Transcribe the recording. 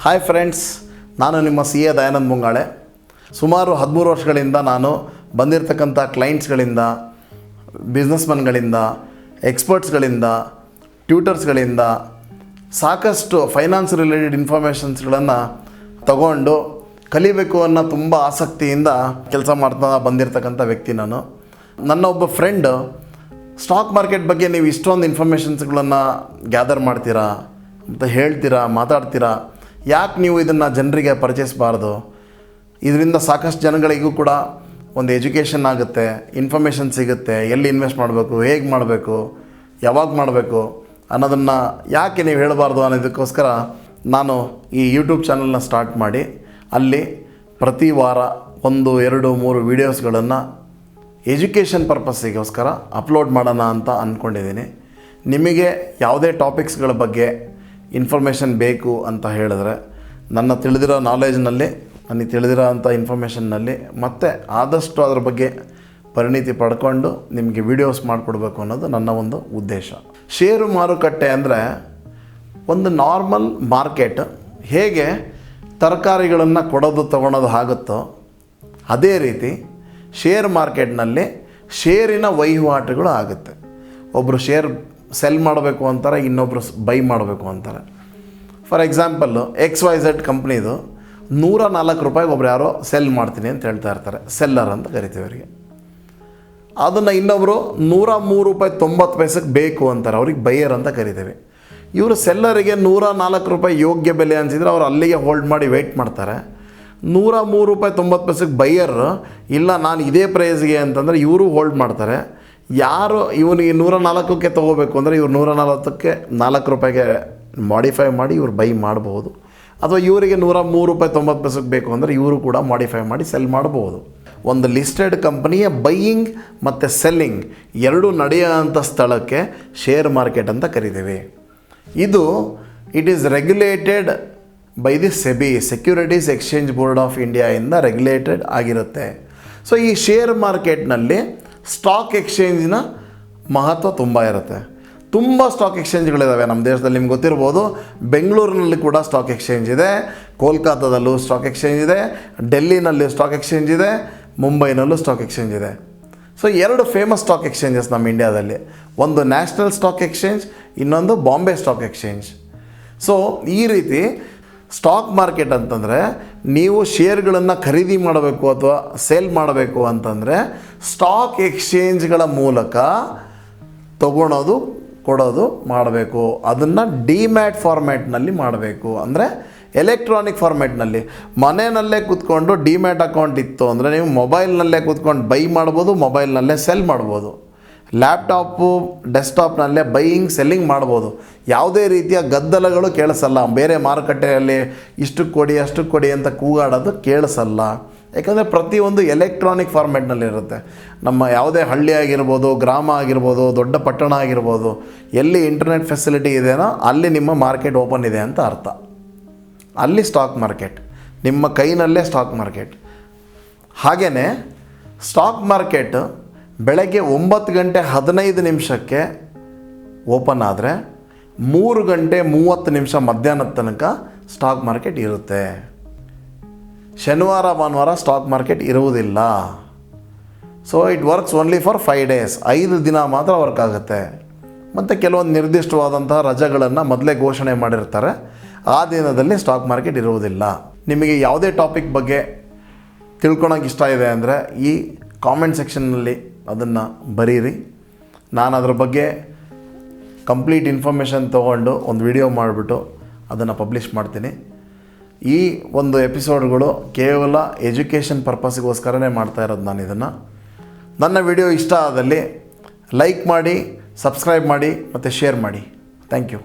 Hi friends, ನಾನು ನಿಮ್ಮ CA Dayanand Bongale. ಸುಮಾರು 13 ವರ್ಷಗಳಿಂದ ನಾನು ಬಂದಿರತಕ್ಕಂಥ ಕ್ಲೈಂಟ್ಸ್ಗಳಿಂದ, ಬಿಸ್ನೆಸ್ಮನ್ಗಳಿಂದ, ಎಕ್ಸ್ಪರ್ಟ್ಸ್ಗಳಿಂದ, ಟ್ಯೂಟರ್ಸ್ಗಳಿಂದ ಸಾಕಷ್ಟು ಫೈನಾನ್ಸ್ ರಿಲೇಟೆಡ್ ಇನ್ಫಾರ್ಮೇಷನ್ಸ್ಗಳನ್ನು ತಗೊಂಡು ಕಲಿಬೇಕು ಅನ್ನೋ ತುಂಬ ಆಸಕ್ತಿಯಿಂದ ಕೆಲಸ ಮಾಡ್ತಾ ಬಂದಿರತಕ್ಕಂಥ ವ್ಯಕ್ತಿ ನಾನು. ನನ್ನ ಒಬ್ಬ ಫ್ರೆಂಡ್ ಸ್ಟಾಕ್ ಮಾರ್ಕೆಟ್ ಬಗ್ಗೆ ನೀವು ಇಷ್ಟೊಂದು ಇನ್ಫಾರ್ಮೇಷನ್ಸ್ಗಳನ್ನು ಗ್ಯಾದರ್ ಮಾಡ್ತೀರಾ ಮತ್ತು ಹೇಳ್ತೀರಾ, ಮಾತಾಡ್ತೀರಾ, ಯಾಕೆ ನೀವು ಇದನ್ನು ಜನರಿಗೆ ಪರಿಚಯಿಸಬಾರ್ದು? ಇದರಿಂದ ಸಾಕಷ್ಟು ಜನಗಳಿಗೂ ಕೂಡ ಒಂದು ಎಜುಕೇಷನ್ ಆಗುತ್ತೆ, ಇನ್ಫಾರ್ಮೇಷನ್ ಸಿಗುತ್ತೆ, ಎಲ್ಲಿ ಇನ್ವೆಸ್ಟ್ ಮಾಡಬೇಕು, ಹೇಗೆ ಮಾಡಬೇಕು, ಯಾವಾಗ ಮಾಡಬೇಕು ಅನ್ನೋದನ್ನು ಯಾಕೆ ನೀವು ಹೇಳಬಾರ್ದು ಅನ್ನೋದಕ್ಕೋಸ್ಕರ ನಾನು ಈ ಯೂಟ್ಯೂಬ್ ಚಾನಲ್ನ ಸ್ಟಾರ್ಟ್ ಮಾಡಿ ಅಲ್ಲಿ ಪ್ರತಿ ವಾರ 1, 2, 3 ವೀಡಿಯೋಸ್ಗಳನ್ನು ಎಜುಕೇಷನ್ ಪರ್ಪಸ್ಸಿಗೋಸ್ಕರ ಅಪ್ಲೋಡ್ ಮಾಡೋಣ ಅಂತ ಅಂದ್ಕೊಂಡಿದ್ದೀನಿ. ನಿಮಗೆ ಯಾವುದೇ ಟಾಪಿಕ್ಸ್ಗಳ ಬಗ್ಗೆ ಇನ್ಫಾರ್ಮೇಷನ್ ಬೇಕು ಅಂತ ಹೇಳಿದ್ರೆ ನನ್ನ ತಿಳಿದಿರೋ ನಾಲೆಜ್ನಲ್ಲಿ, ನನಗೆ ತಿಳಿದಿರೋ ಅಂಥ ಇನ್ಫಾರ್ಮೇಷನ್ನಲ್ಲಿ ಮತ್ತು ಆದಷ್ಟು ಅದರ ಬಗ್ಗೆ ಪರಿಣಿತಿ ಪಡ್ಕೊಂಡು ನಿಮಗೆ ವೀಡಿಯೋಸ್ ಮಾಡಿಕೊಡ್ಬೇಕು ಅನ್ನೋದು ನನ್ನ ಒಂದು ಉದ್ದೇಶ. ಷೇರು ಮಾರುಕಟ್ಟೆ ಅಂದರೆ ಒಂದು ನಾರ್ಮಲ್ ಮಾರ್ಕೆಟ್. ಹೇಗೆ ತರಕಾರಿಗಳನ್ನು ಕೊಡೋದು ತೊಗೊಳೋದು ಆಗುತ್ತೋ ಅದೇ ರೀತಿ ಶೇರ್ ಮಾರ್ಕೆಟ್ನಲ್ಲಿ ಶೇರಿನ ವಹಿವಾಟುಗಳು ಆಗುತ್ತೆ. ಒಬ್ಬರು ಶೇರ್ ಸೆಲ್ ಮಾಡಬೇಕು ಅಂತಾರೆ, ಇನ್ನೊಬ್ಬರು ಬೈ ಮಾಡಬೇಕು ಅಂತಾರೆ. ಫಾರ್ ಎಕ್ಸಾಂಪಲ್ಲು XYZ ಕಂಪ್ನಿದು 104 ರೂಪಾಯಿಗೆ ಒಬ್ರು ಯಾರೋ ಸೆಲ್ ಮಾಡ್ತೀನಿ ಅಂತ ಹೇಳ್ತಾ ಇರ್ತಾರೆ, ಸೆಲ್ಲರ್ ಅಂತ ಕರಿತೀವಿ ಅವರಿಗೆ. ಅದನ್ನು ಇನ್ನೊಬ್ಬರು 103 ರೂಪಾಯಿ 90 ಪೈಸೆಗೆ ಬೇಕು ಅಂತಾರೆ, ಅವ್ರಿಗೆ ಬೈಯರ್ ಅಂತ ಕರಿತೀವಿ. ಇವರು ಸೆಲ್ಲರಿಗೆ 104 ರೂಪಾಯಿ ಯೋಗ್ಯ ಬೆಲೆ ಅನಿಸಿದರೆ ಅವ್ರು ಅಲ್ಲಿಗೆ ಹೋಲ್ಡ್ ಮಾಡಿ ವೆಯ್ಟ್ ಮಾಡ್ತಾರೆ. 103 ರೂಪಾಯಿ 90 ಪೈಸೆಗೆ ಬೈಯರ್ ಇಲ್ಲ ನಾನು ಇದೇ ಪ್ರೈಸ್ಗೆ ಅಂತಂದರೆ ಇವರು ಹೋಲ್ಡ್ ಮಾಡ್ತಾರೆ. ಯಾರು ಇವನಿಗೆ 104ಕ್ಕೆ ತೊಗೋಬೇಕು ಅಂದರೆ ಇವ್ರು 104ಕ್ಕೆ 4 ರೂಪಾಯಿಗೆ ಮಾಡಿಫೈ ಮಾಡಿ ಇವ್ರು ಬೈ ಮಾಡ್ಬೋದು. ಅಥವಾ ಇವರಿಗೆ 103 ರೂಪಾಯಿ 90 ಪೈಸೆಗೆ ಬೇಕು ಅಂದರೆ ಇವರು ಕೂಡ ಮಾಡಿಫೈ ಮಾಡಿ ಸೆಲ್ ಮಾಡ್ಬೋದು. ಒಂದು ಲಿಸ್ಟೆಡ್ ಕಂಪನಿಯ ಬೈಯಿಂಗ್ ಮತ್ತು ಸೆಲ್ಲಿಂಗ್ ಎರಡೂ ನಡೆಯೋಂಥ ಸ್ಥಳಕ್ಕೆ ಶೇರ್ ಮಾರ್ಕೆಟ್ ಅಂತ ಕರಿತೀವಿ. ಇದು it is regulated by the SEBI, securities exchange board of ಇಂಡಿಯಾಯಿಂದ ರೆಗ್ಯುಲೇಟೆಡ್ ಆಗಿರುತ್ತೆ. ಸೊ ಈ ಶೇರ್ ಮಾರ್ಕೆಟ್ನಲ್ಲಿ ಸ್ಟಾಕ್ ಎಕ್ಸ್ಚೇಂಜಿನ ಮಹತ್ವ ತುಂಬ ಇರುತ್ತೆ. ತುಂಬ ಸ್ಟಾಕ್ ಎಕ್ಸ್ಚೇಂಜ್ಗಳಿದ್ದಾವೆ ನಮ್ಮ ದೇಶದಲ್ಲಿ. ನಿಮ್ಗೆ ಗೊತ್ತಿರ್ಬೋದು, ಬೆಂಗಳೂರಿನಲ್ಲಿ ಕೂಡ ಸ್ಟಾಕ್ ಎಕ್ಸ್ಚೇಂಜ್ ಇದೆ, ಕೋಲ್ಕತ್ತಾದಲ್ಲೂ ಸ್ಟಾಕ್ ಎಕ್ಸ್ಚೇಂಜ್ ಇದೆ, ಡೆಲ್ಲಿನಲ್ಲಿ ಸ್ಟಾಕ್ ಎಕ್ಸ್ಚೇಂಜ್ ಇದೆ, ಮುಂಬೈನಲ್ಲೂ ಸ್ಟಾಕ್ ಎಕ್ಸ್ಚೇಂಜ್ ಇದೆ. ಸೊ 2 ಫೇಮಸ್ ಸ್ಟಾಕ್ ಎಕ್ಸ್ಚೇಂಜಸ್ ನಮ್ಮ ಇಂಡಿಯಾದಲ್ಲಿ. ಒಂದು ನ್ಯಾಷನಲ್ ಸ್ಟಾಕ್ ಎಕ್ಸ್ಚೇಂಜ್, ಇನ್ನೊಂದು ಬಾಂಬೆ ಸ್ಟಾಕ್ ಎಕ್ಸ್ಚೇಂಜ್. ಸೊ ಈ ರೀತಿ ಸ್ಟಾಕ್ ಮಾರ್ಕೆಟ್ ಅಂತಂದರೆ ನೀವು ಶೇರ್ಗಳನ್ನು ಖರೀದಿ ಮಾಡಬೇಕು ಅಥವಾ ಸೇಲ್ ಮಾಡಬೇಕು ಅಂತಂದರೆ ಸ್ಟಾಕ್ ಎಕ್ಸ್ಚೇಂಜ್ಗಳ ಮೂಲಕ ತೊಗೊಳೋದು, ಕೊಡೋದು ಮಾಡಬೇಕು. ಅದನ್ನು ಡಿಮ್ಯಾಟ್ ಫಾರ್ಮ್ಯಾಟ್ನಲ್ಲಿ ಮಾಡಬೇಕು, ಅಂದರೆ ಎಲೆಕ್ಟ್ರಾನಿಕ್ ಫಾರ್ಮ್ಯಾಟ್ನಲ್ಲಿ. ಮನೆಯಲ್ಲೇ ಕೂತ್ಕೊಂಡು ಡಿಮ್ಯಾಟ್ ಅಕೌಂಟ್ ಇತ್ತು ಅಂದರೆ ನೀವು ಮೊಬೈಲ್ನಲ್ಲೇ ಕೂತ್ಕೊಂಡು ಬೈ ಮಾಡ್ಬೋದು, ಮೊಬೈಲ್ನಲ್ಲೇ ಸೆಲ್ ಮಾಡ್ಬೋದು. ಲ್ಯಾಪ್ಟಾಪು, ಡೆಸ್ಕ್ಟಾಪ್ನಲ್ಲೇ ಬೈಯಿಂಗ್ ಸೆಲ್ಲಿಂಗ್ ಮಾಡ್ಬೋದು. ಯಾವುದೇ ರೀತಿಯ ಗದ್ದಲಗಳು ಕೇಳಿಸಲ್ಲ. ಬೇರೆ ಮಾರುಕಟ್ಟೆಯಲ್ಲಿ ಇಷ್ಟಕ್ಕೆ ಕೊಡಿ ಅಷ್ಟಕ್ಕೆ ಕೊಡಿ ಅಂತ ಕೂಗಾಡೋದು ಕೇಳಿಸಲ್ಲ. ಯಾಕಂದರೆ ಪ್ರತಿಯೊಂದು ಎಲೆಕ್ಟ್ರಾನಿಕ್ ಫಾರ್ಮ್ಯಾಟ್ನಲ್ಲಿರುತ್ತೆ. ನಮ್ಮ ಯಾವುದೇ ಹಳ್ಳಿ ಆಗಿರ್ಬೋದು, ಗ್ರಾಮ ಆಗಿರ್ಬೋದು, ದೊಡ್ಡ ಪಟ್ಟಣ ಆಗಿರ್ಬೋದು, ಎಲ್ಲಿ ಇಂಟರ್ನೆಟ್ ಫೆಸಿಲಿಟಿ ಇದೆಯೋ ಅಲ್ಲಿ ನಿಮ್ಮ ಮಾರ್ಕೆಟ್ ಓಪನ್ ಇದೆ ಅಂತ ಅರ್ಥ. ಅಲ್ಲಿ ಸ್ಟಾಕ್ ಮಾರ್ಕೆಟ್, ನಿಮ್ಮ ಕೈನಲ್ಲೇ ಸ್ಟಾಕ್ ಮಾರ್ಕೆಟ್. ಹಾಗೆಯೇ ಸ್ಟಾಕ್ ಮಾರ್ಕೆಟ್ ಬೆಳಗ್ಗೆ 9 ಗಂಟೆ 15 ನಿಮಿಷಕ್ಕೆ ಓಪನ್ ಆದರೆ 3 ಗಂಟೆ 30 ನಿಮಿಷ ಮಧ್ಯಾಹ್ನದ ತನಕ ಸ್ಟಾಕ್ ಮಾರ್ಕೆಟ್ ಇರುತ್ತೆ. ಶನಿವಾರ ಭಾನುವಾರ ಸ್ಟಾಕ್ ಮಾರ್ಕೆಟ್ ಇರುವುದಿಲ್ಲ. So it works only for 5 days, 5 ದಿನ ಮಾತ್ರ ವರ್ಕ್ ಆಗುತ್ತೆ. ಮತ್ತು ಕೆಲವೊಂದು ನಿರ್ದಿಷ್ಟವಾದಂತಹ ರಜೆಗಳನ್ನು ಮೊದಲೇ ಘೋಷಣೆ ಮಾಡಿರ್ತಾರೆ, ಆ ದಿನದಲ್ಲಿ ಸ್ಟಾಕ್ ಮಾರ್ಕೆಟ್ ಇರುವುದಿಲ್ಲ. ನಿಮಗೆ ಯಾವುದೇ ಟಾಪಿಕ್ ಬಗ್ಗೆ ತಿಳ್ಕೊಳಕ್ಕೆ ಇಷ್ಟ ಇದೆ ಅಂದರೆ ಈ ಕಾಮೆಂಟ್ ಸೆಕ್ಷನ್ನಲ್ಲಿ ಅದನ್ನು ಬರೀರಿ. ನಾನು ಅದರ ಬಗ್ಗೆ ಕಂಪ್ಲೀಟ್ ಇನ್ಫಾರ್ಮೇಷನ್ ತೊಗೊಂಡು ಒಂದು ವಿಡಿಯೋ ಮಾಡಿಬಿಟ್ಟು ಅದನ್ನು ಪಬ್ಲಿಷ್ ಮಾಡ್ತೀನಿ. ಈ ಒಂದು ಎಪಿಸೋಡ್ಗಳು ಕೇವಲ ಎಜುಕೇಷನ್ ಪರ್ಪಸ್ಸಿಗೋಸ್ಕರನೇ ಮಾಡ್ತಾ ಇರೋದು ನಾನು ಇದನ್ನು. ನನ್ನ ವಿಡಿಯೋ ಇಷ್ಟ ಆದಲ್ಲಿ ಲೈಕ್ ಮಾಡಿ, ಸಬ್ಸ್ಕ್ರೈಬ್ ಮಾಡಿ ಮತ್ತು ಶೇರ್ ಮಾಡಿ. Thank you.